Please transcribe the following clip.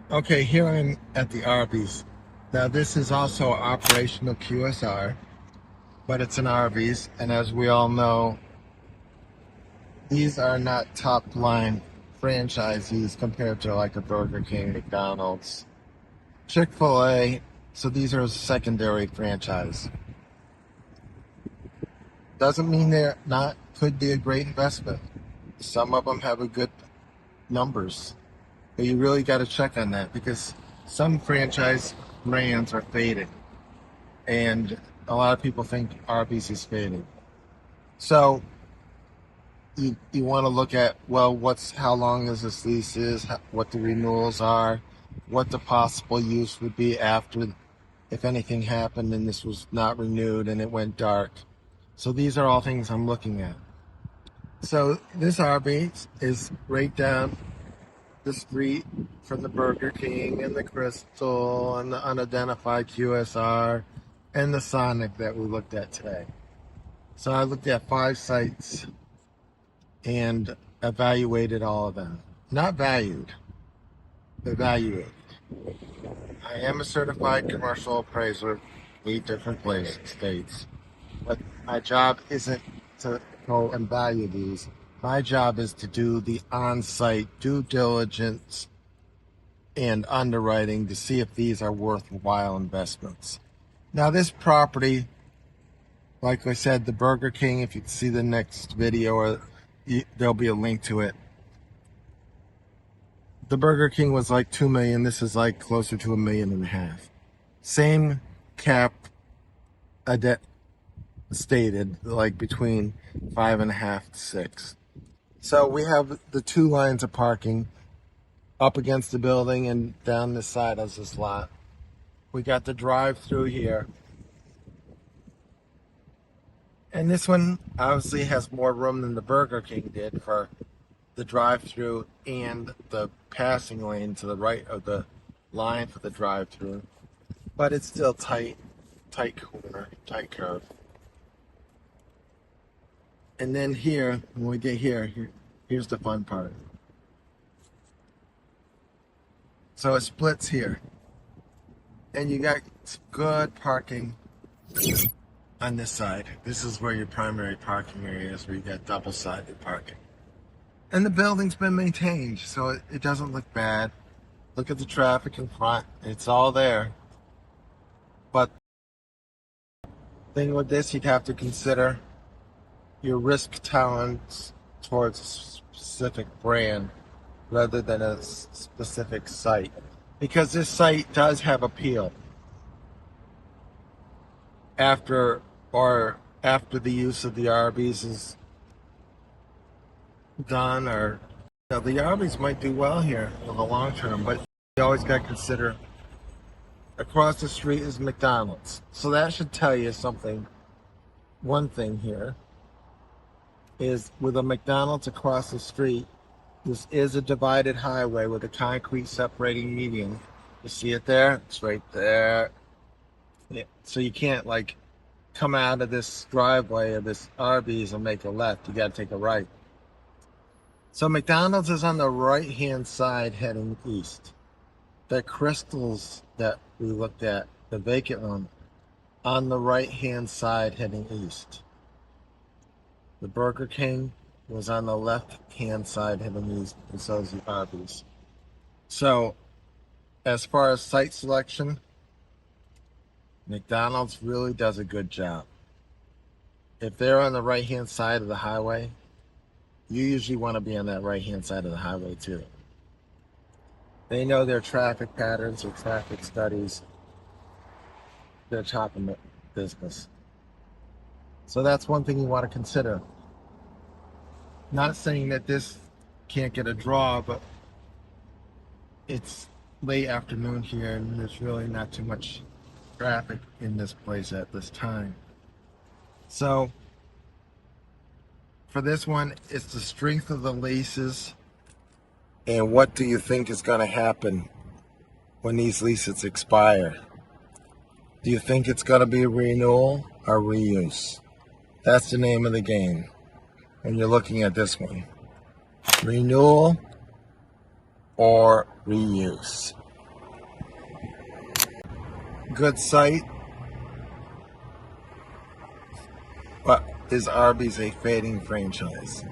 Okay, here I'm at the Arby's. Now this is also operational QSR, but it's an Arby's, and as we all know, these are not top line franchisees compared to like a Burger King, McDonald's, Chick-fil-A. So these are a secondary franchise. Doesn't mean they're not, could be a great investment. Some of them have a good numbers, but you really got to check on that because some franchise brands are fading, and a lot of people think Arby's is fading. So you want to look at, well, what's how long is this lease is, what the renewals are, what the possible use would be after, if anything happened and this was not renewed and it went dark. So these are all things I'm looking at. So this Arby's is right down the street from the Burger King and the Crystal and the unidentified QSR and the Sonic that we looked at today. So I looked at 5 sites and evaluated all of them. Not valued, evaluated. I am a certified commercial appraiser, 8 different states, but my job isn't to go and value these. My job is to do the on-site due diligence and underwriting to see if these are worthwhile investments. Now this property, like I said, the Burger King, if you can see the next video, or there'll be a link to it. The Burger King was like 2 million. This is like closer to 1.5 million. Same cap stated, like between 5.5 to 6. So we have the 2 lines of parking up against the building, and down this side of this lot we got the drive-through here, and this one obviously has more room than the Burger King did for the drive-through and the passing lane to the right of the line for the drive-through, but it's still tight corner, tight curve. And then here, when we get here's the fun part. So it splits here, and you got good parking on this side. This is where your primary parking area is, where you got double-sided parking. And the building's been maintained, so it doesn't look bad. Look at the traffic in front. It's all there. But the thing with this, you'd have to consider your risk tolerance towards a specific brand rather than a specific site, because this site does have appeal after the use of the Arby's is done, or the Arby's might do well here in the long term, but you always got to consider across the street is McDonald's. So that should tell you something. One thing here is, with a McDonald's across the street, this is a divided highway with a concrete separating median. You see it there? It's right there. Yeah. So you can't like come out of this driveway of this Arby's and make a left. You got to take a right. So McDonald's is on the right-hand side heading east. The Crystals that we looked at, the vacant one, on the right-hand side heading east. The Burger King was on the left-hand side heading east, and so is the Arby's. So, as far as site selection, McDonald's really does a good job. If they're on the right-hand side of the highway, you usually want to be on that right-hand side of the highway too. They know their traffic patterns, their traffic studies, their top of the business. So that's one thing you want to consider. Not saying that this can't get a draw, but it's late afternoon here and there's really not too much traffic in this place at this time. So for this one, it's the strength of the leases, and what do you think is going to happen when these leases expire? Do you think it's going to be a renewal or reuse? That's the name of the game when you're looking at this one. Renewal or reuse. good site, but is Arby's a fading franchise?